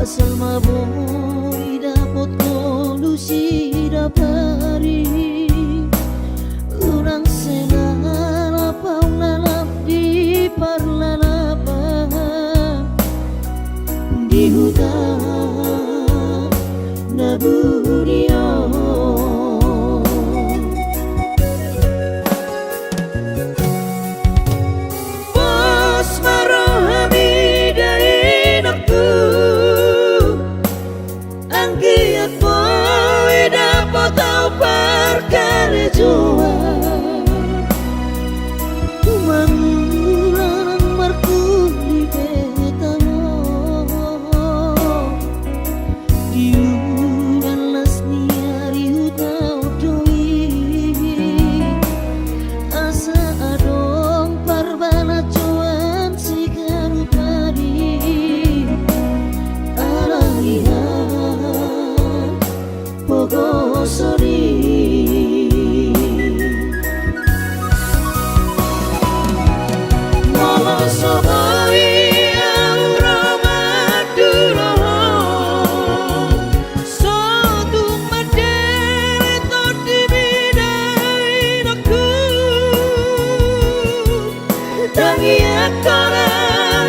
Asal maboy dapat kolusi dapari urang senala paulalap di parlalapan di hutan naburio.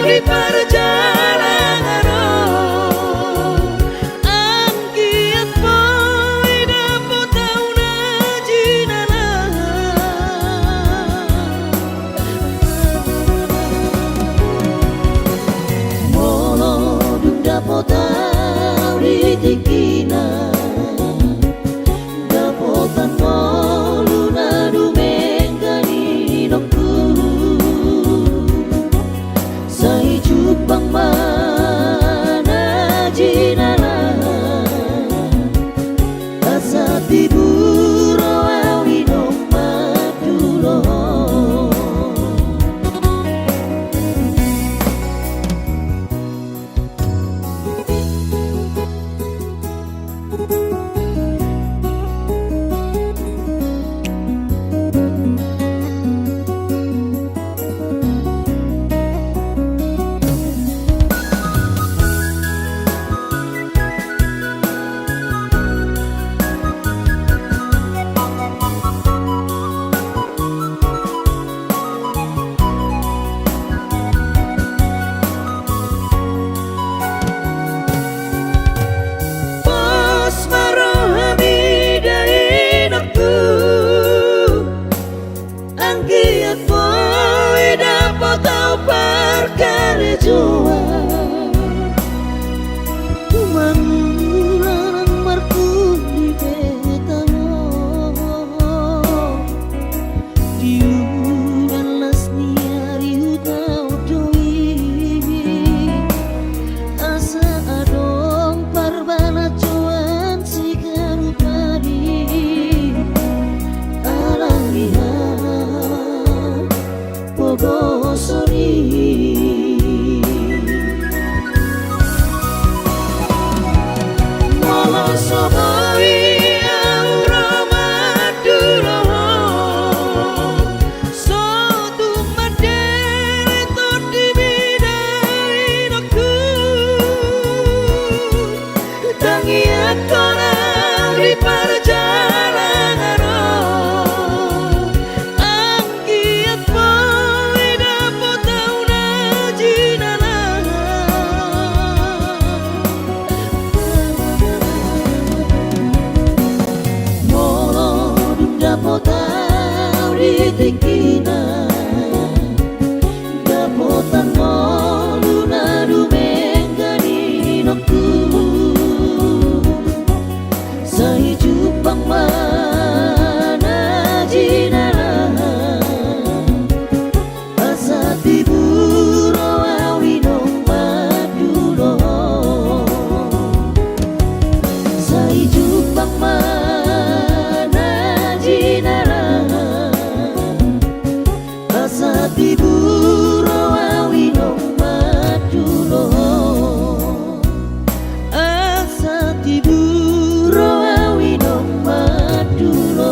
Di perjalanan angkiat boy dapat tahu najinana Molo dum dapat tahu ditikina dapotan molu nadu mengkani nokku Jupang mana jinala asa tiburo awino madulo di perjalanan angkiat boy dapat tahu najinana Molo dum dapat tahu titikina dapotan ngolu nadu menggani nokku sai jupang mana jinala asa tiburo awinong madulo sai jupang mana jinala asa tiburo awinong madulo asa tiburo awinong madulo.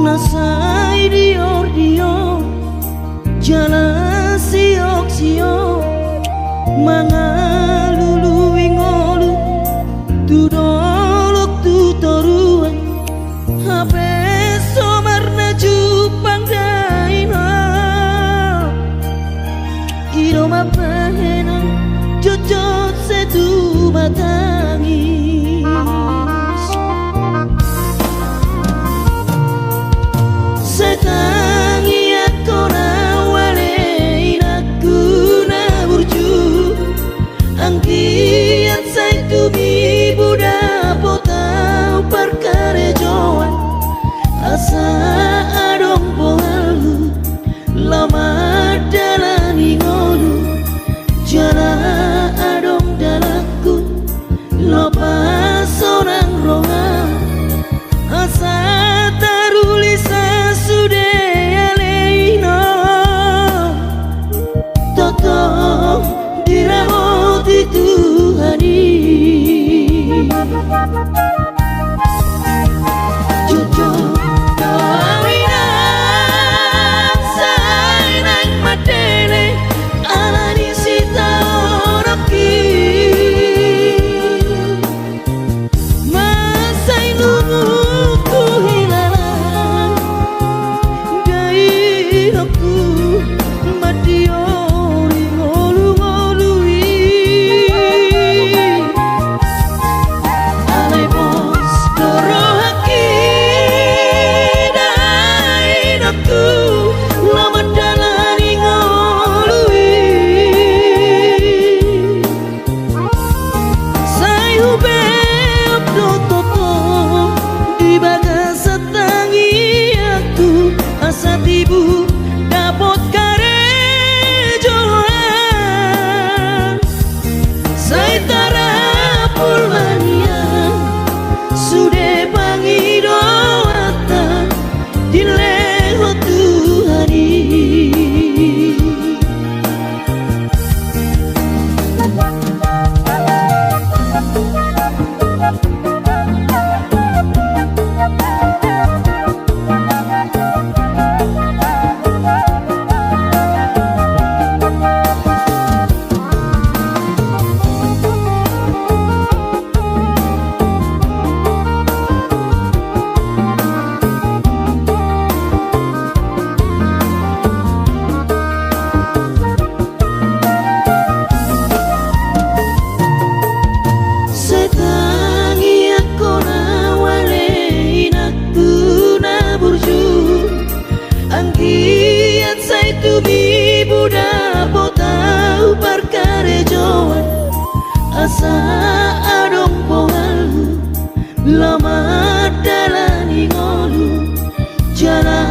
Nasai dior jalan siok mangalulu ingolu tudolok tutoruan habe somarna jupang daina iroma pahena jojot setu matangis setangi aku nawale inaku naburju angkian saya tumi buda potau perkara joan asa adong pohalu lama dalani ngolu jana adong dalaku lopa sonang ronga asa tarulisa sudah aleina toto dirawati Tuhani Jojo kawinan sainang matene alani sita oroki masai lumuku hilang gairahku matiori ngolu-ngolui alai bos dorohaki dainahku lama dalani ngolui sai hube abdo-toto di bagas setangi aku asa tibu dapot karejoan sai tarapul manian sudah pangidoatan dileho Tuhani asa adong pohalu lama dalani ngolu jalan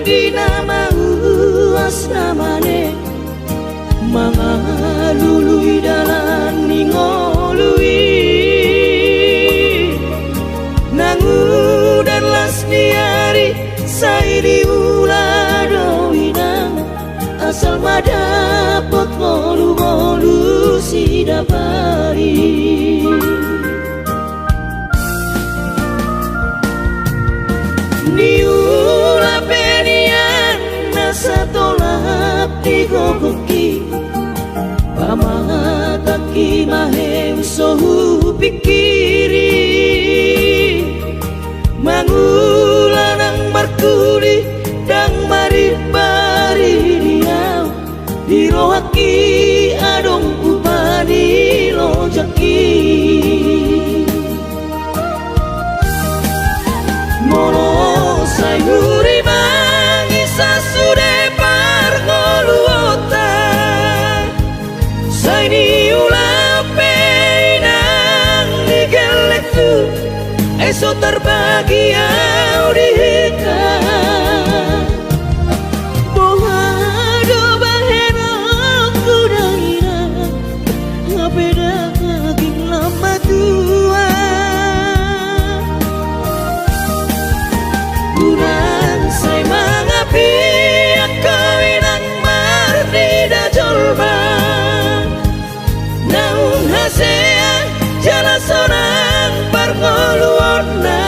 dina mau asramane mangalului dalan ningolui nangu dan lasniari sairi ulado inang asal madapot ngolu-ngolu si dapari niula penian nasa tolap di gogoki pamataki mahem sohu pikiri mangulanang markuli dang maribari diau dirohaki adong upani lojaki mono sayuri mangisa sude pargoluota saini ulape nang digelekku esok terbagi audika bohado bahena kudaira ngapeda kaging lama tua bulan say mangapi akawinang marnida jolba naung hasea jala sonang pargoluona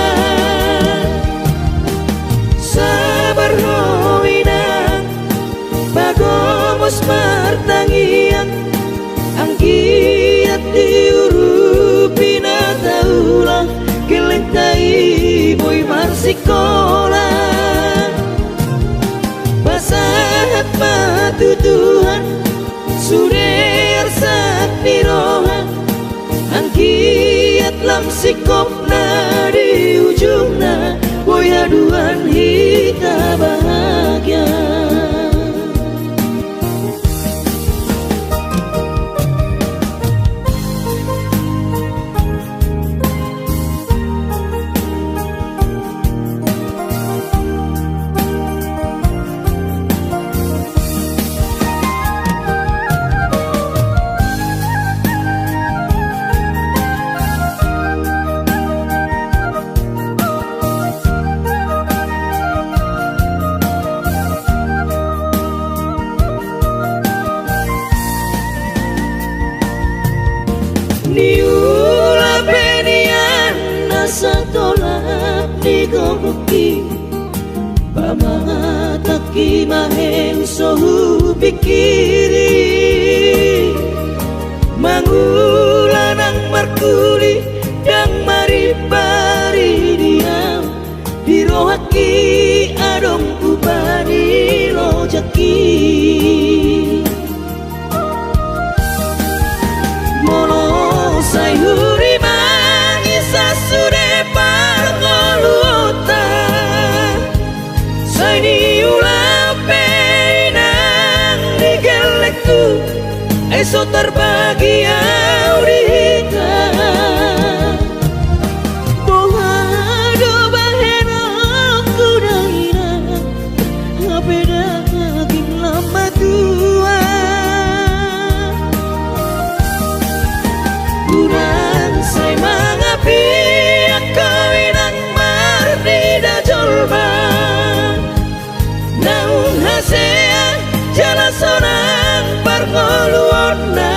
sabar hoinang bagomos martangiang angkiat diurupina taulah kelentai boy marsikola basahat patutuhan suder sakti rohan angkiat lam sikopna di ujungna boy aduan hita bahagia niula penian nasa tolak di gogoki pamataki mahem sohu pikiri mangulanang markuli dang maribari diam dirohaki adong upani lojaki mono sayuri mangisa sude pargoluota saini ulape nang digelekku esok terbagi audika bohado bahena kudaira ngapeda kaging lama tua bulan say mangapi akawinang marnida jolba naung hasea jala sonang pargoluona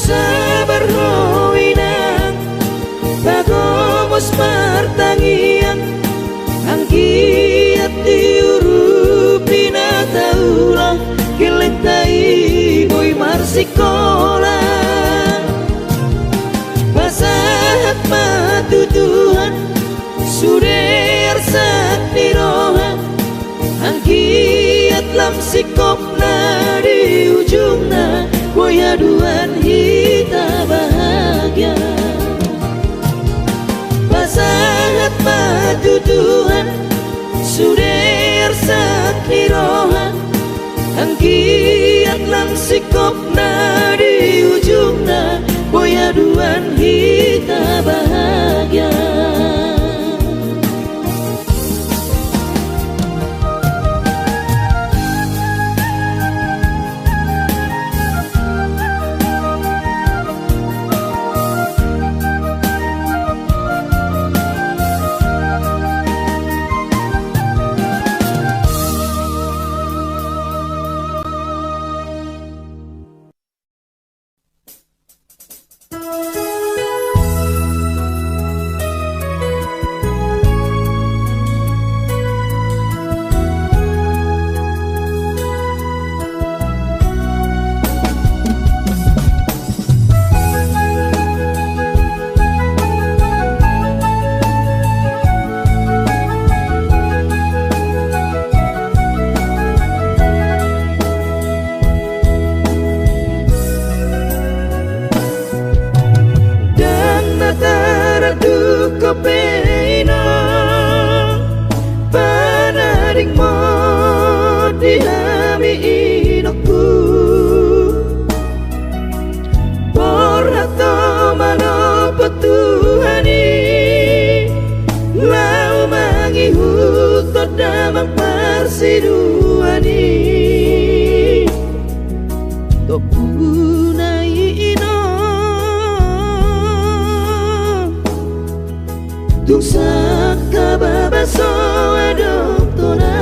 sabar hoinang bagomos martangiang angkiat diurupina taulah kelentai boy marsikola basahat matutuhan suder sakti rohan angkiat lam sikopna di ujungna boy aduan hita bahagia basahat matutuhan suder sakti rohan angkiat lam sikopna di ujungna boy aduan hita bahagia dihami inokku Porhato manopo Tuhani Lau mangihuto damang persiduani Topunai ino Tusa kababaso adoptona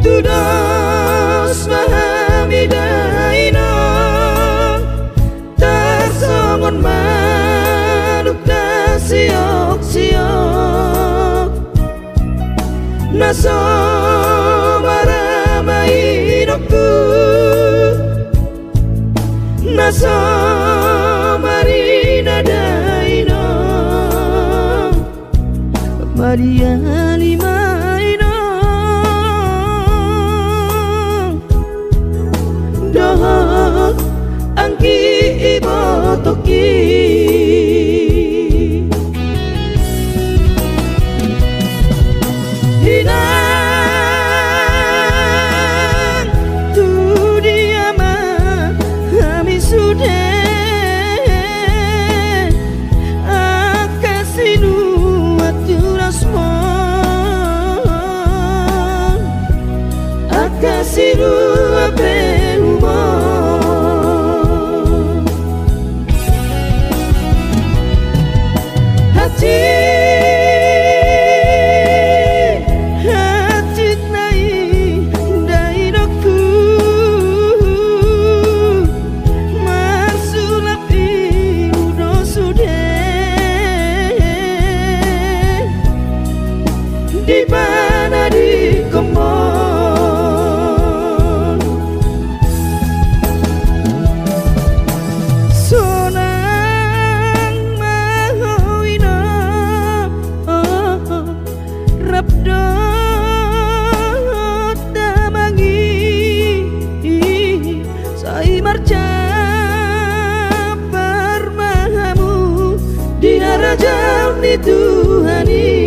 Tudos mahamidaino Tarsongon manuk na siok-siok Naso maramainokku Naso marina daino Maria limaino Dohok angki ibotoki Hinang tu dia mah kami sudah akasinu aturasmon akasiru apelumon hati di mana di kemon sonang mahowina rabdo damangi sai marca parmahamu di harajau ni Tuhani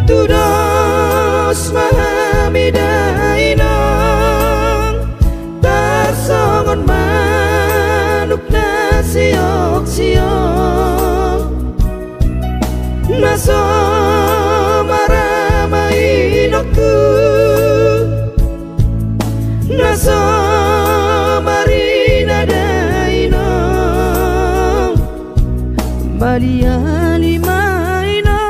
Tudos mahamidainong Tarsongon manuk na siok-siok Naso maramainokku Naso marina dainong Maria limaino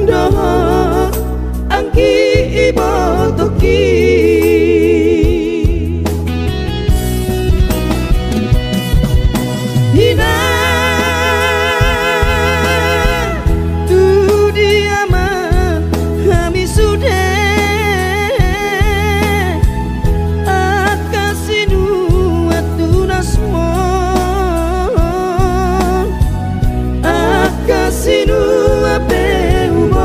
Dohok angki ibotoki Hinang tu dia mah kami sudah akasinu aturasmon akasinu apelumon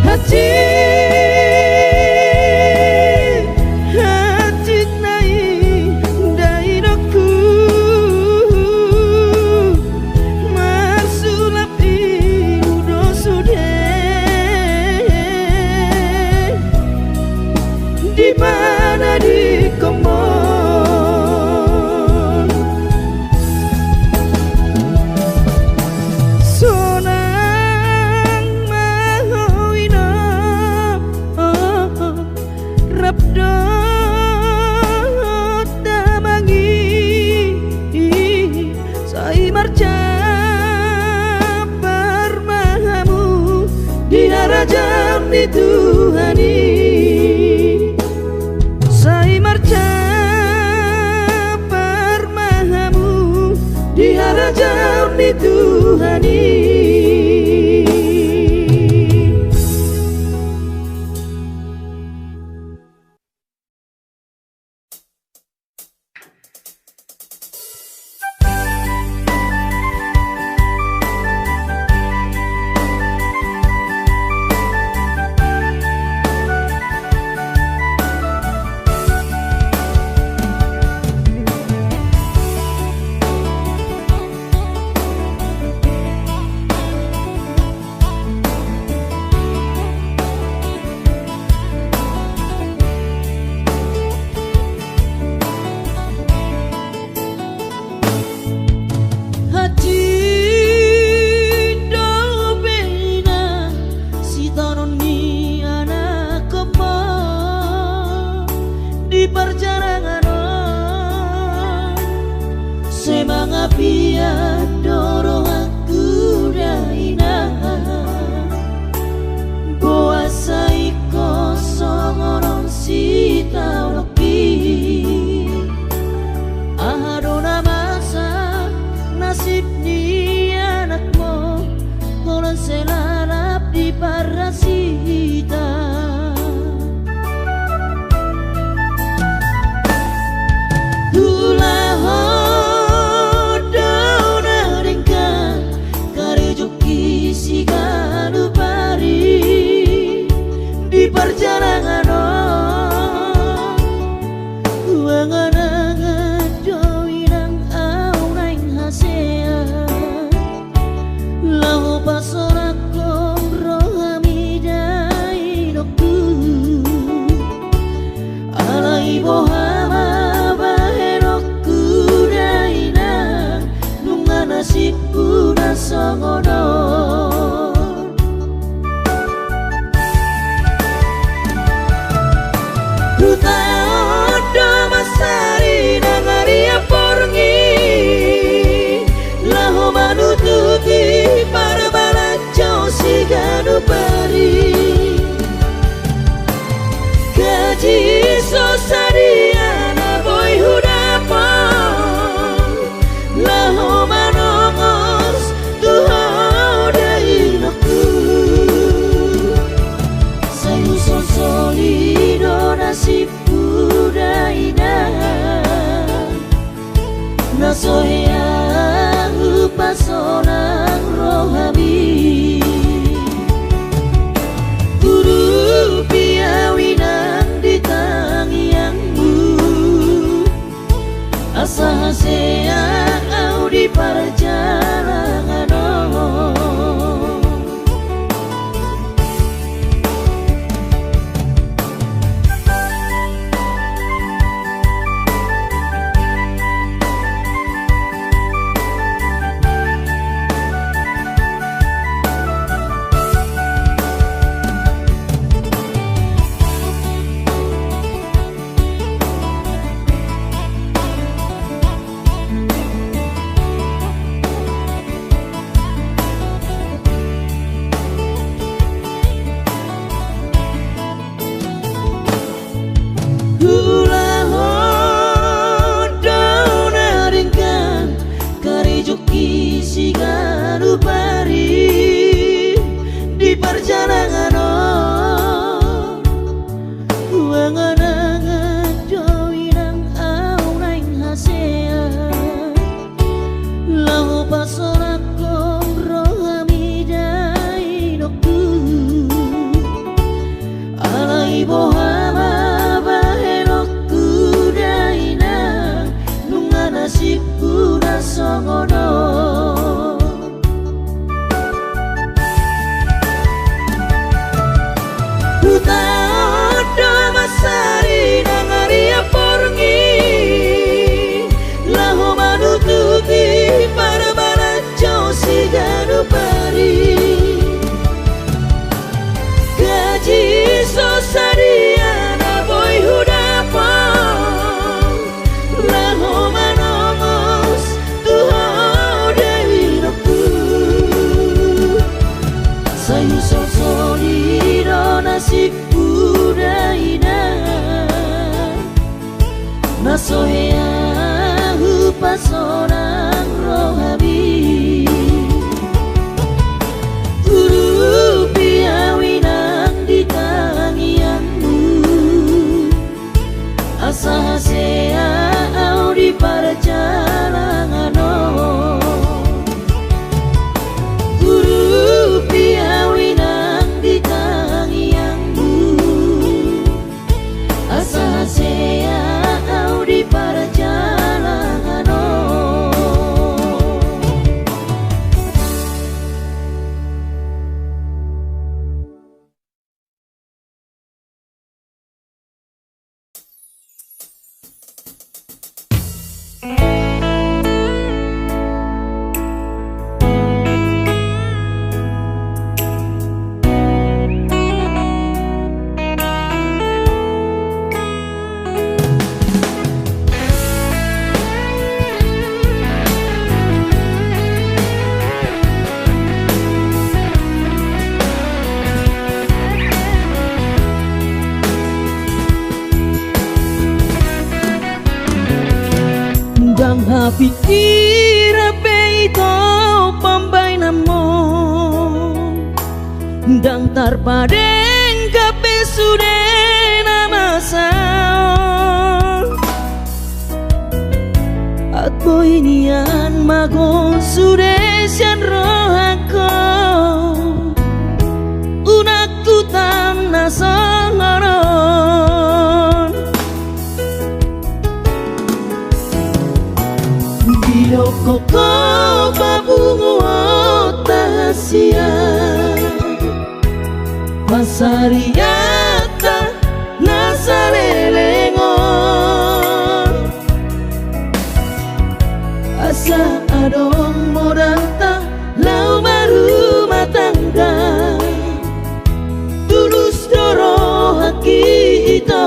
hati di mana di kemon sonang mahowina rabdo damangi sai marca parmahamu di harajau ni Tuhani Tuhan Sadia Mapikir ito pambay na mo dang tarpadeng kape sude na masao at boy niyan magon sude siyan rohako unak tutam na sangaron biloko ko babungo tahasia Masariata nasalelengon asa adong modalta lau marumah tangga tulus doro haki ito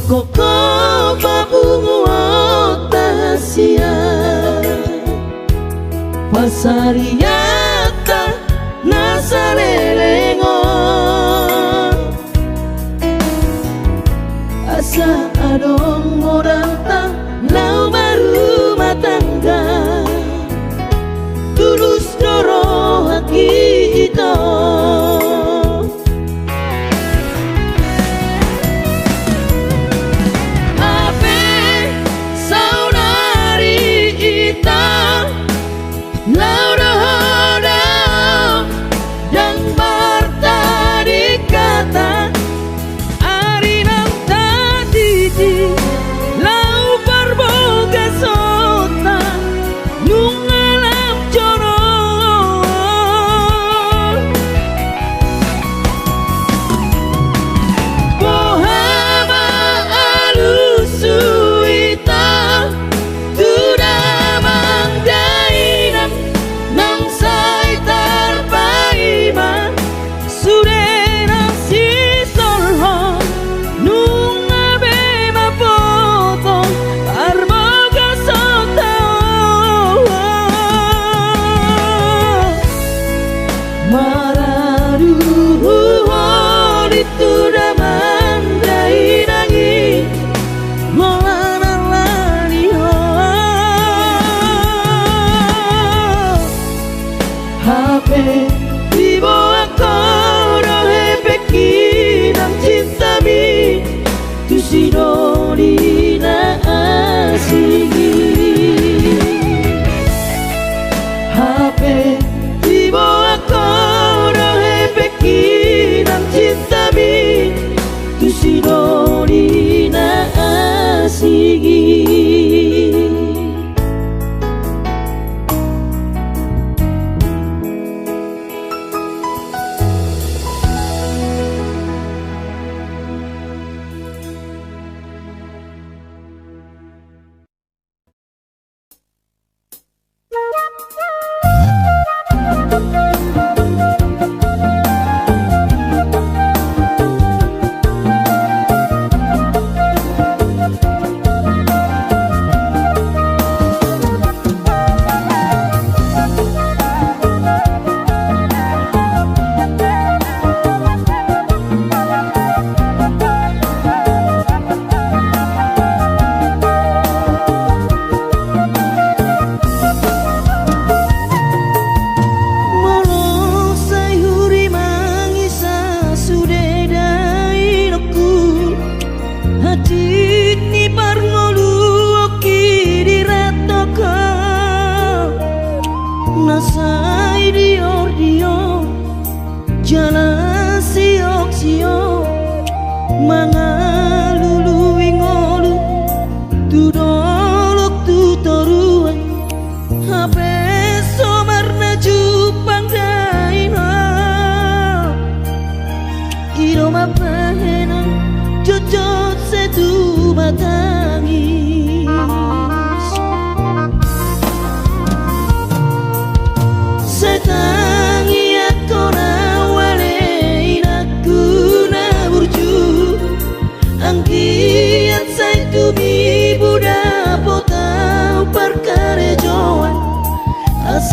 Koko babungo tahasia Pasariata nasalelengon asa adong modalta lau marumah tangga tulus doro haki ito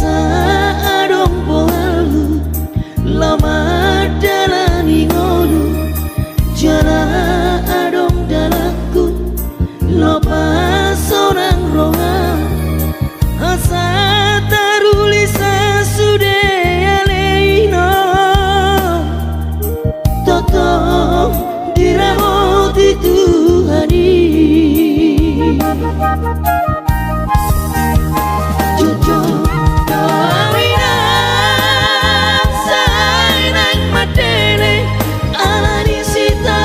asa adong pohalu lama dalani ngolu jana adong dalaku loba seorang roha asa tarulisa sude aleino totong diramoti Tuhani Jojo kawinan sainang matele alani sita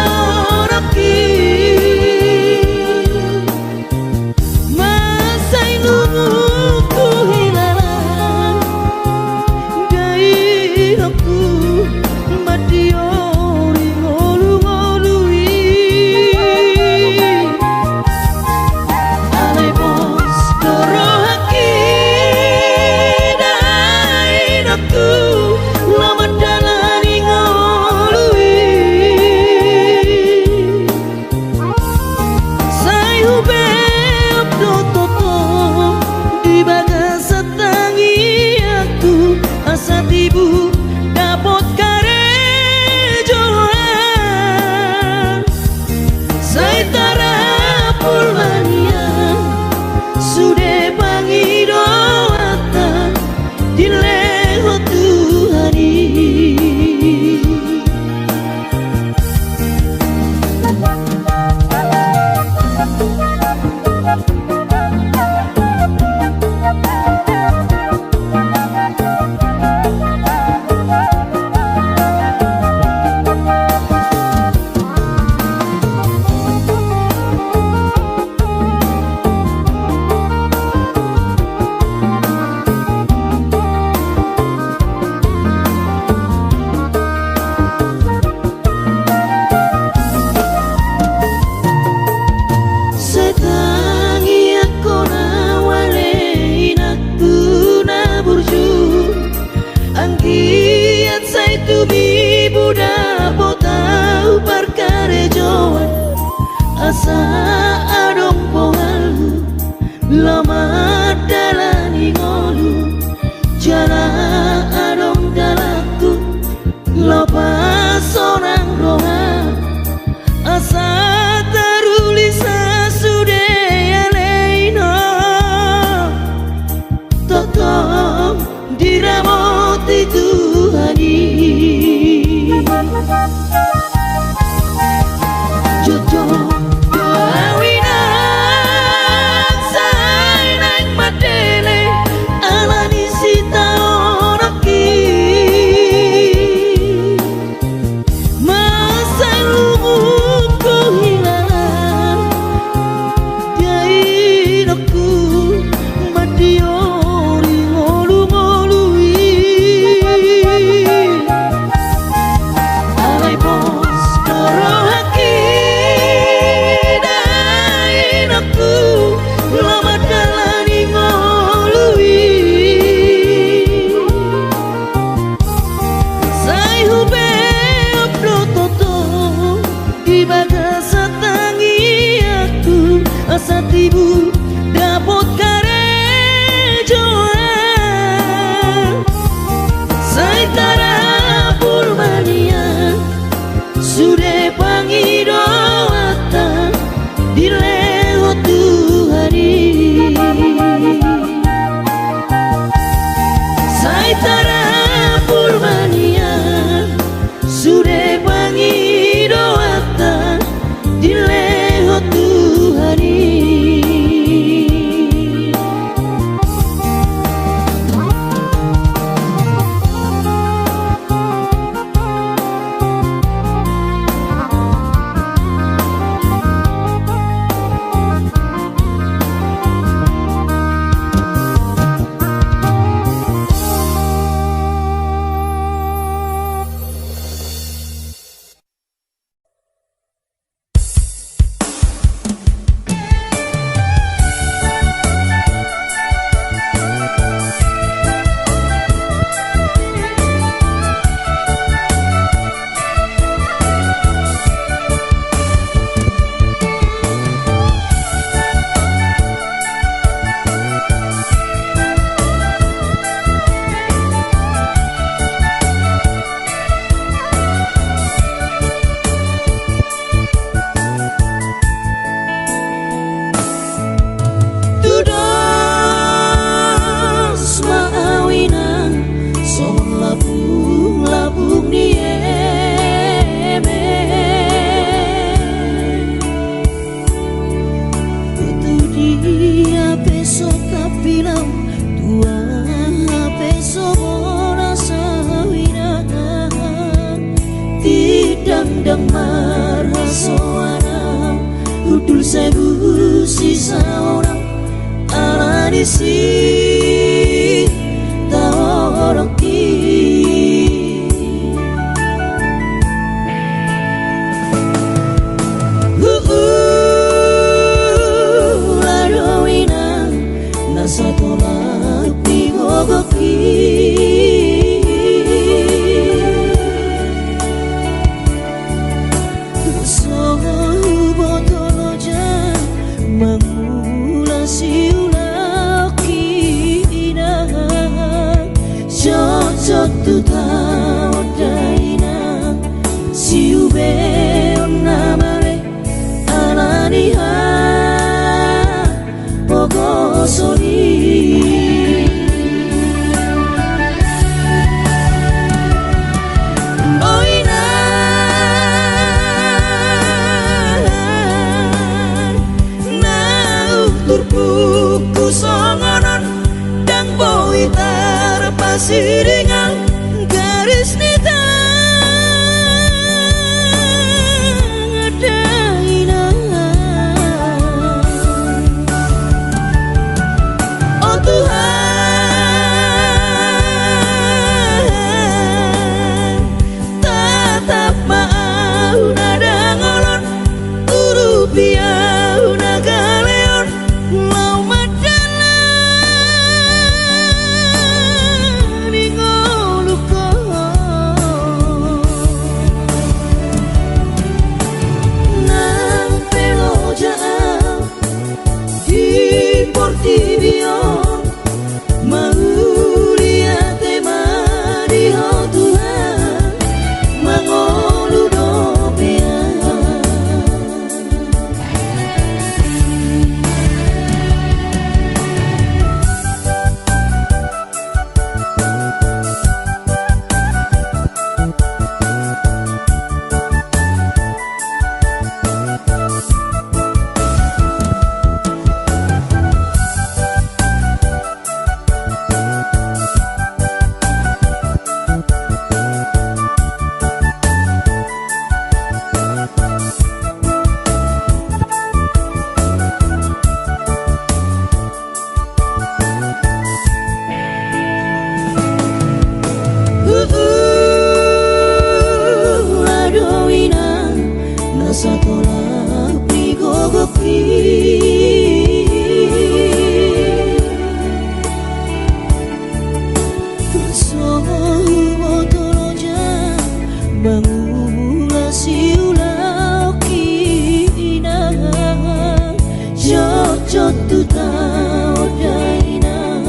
oroki masai lumuku hilaran gairokku matiori ngolu-ngolui alai bos dorohaki dairokku lama dalani ngolui sai hube abdo toto di bagas setangi aku asa tibu dapot karejoan sai tarapul manian sude pangidoatan dileho Tuhani setangi aku nawale inakku na burju angkiat sai tubi buda potau perkare joan asa adong pohalu lama dalani ngolu jana adong dalaku loba seorang roha asa tarulisa sude aleino totong diramoti Tuhani Jojo kawinan sainang matele alani sita oroki masa lumuku hilaran gairokku matiori ngolu-ngolui alai bos dorohaki dairokku lama dalani ngolui sai hube abdo toto di bagas setangi aku asa tibu dapot karejoan sai tarapul manian sude pangidoatan dileho Tuhani sai tarapul manian sude pangidoatan dileho Tuhani dia peso kapilau tua peso bola sawina tidang-dang marah soana udul sebu sisa orang ala disi tawarok Satola pigogoki Soho botoloja Mangula siulaki ina Cocok tu tau daina Siube onamare alaniha Pogo soli Buku songonon dan boi terpasiringan garis nita ngadaina oh Tuhan tatap mau nada ngolon rupiah nagaleon mau madalan ingoluko nang pelojaan di Portivion mau lihat tema di Tuhan mangolu dopian Satola pigogoki Soho botoloja Mangula siulaki ina Cocok tu tau daina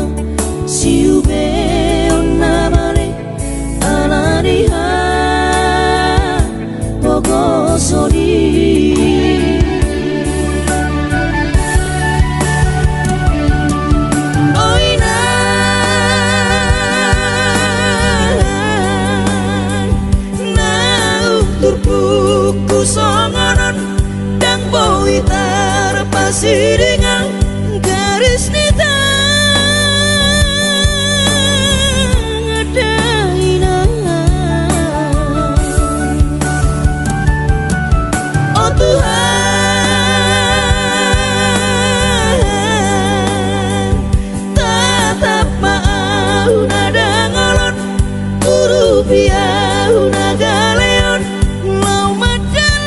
Siube onamare alaniha Pogo soli Buku songonon dan boi terpasiringan garis nita ngadaina oh Tuhan tatap mau nada ngolon rupiah nagaleon mau madalan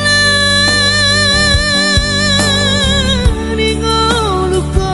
ingoluko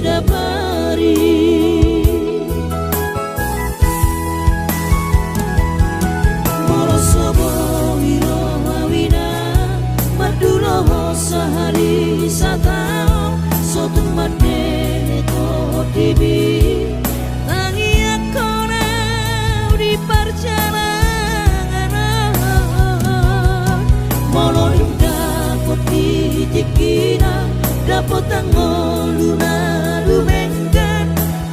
dapari Moro sobo wiro wawina Maduro sehari satao Sotun madene to tibi Tangi aku di perjalanan Molo dapat ditikina Dapat tangol luna lumengkan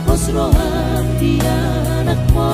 Osrohan di anak mo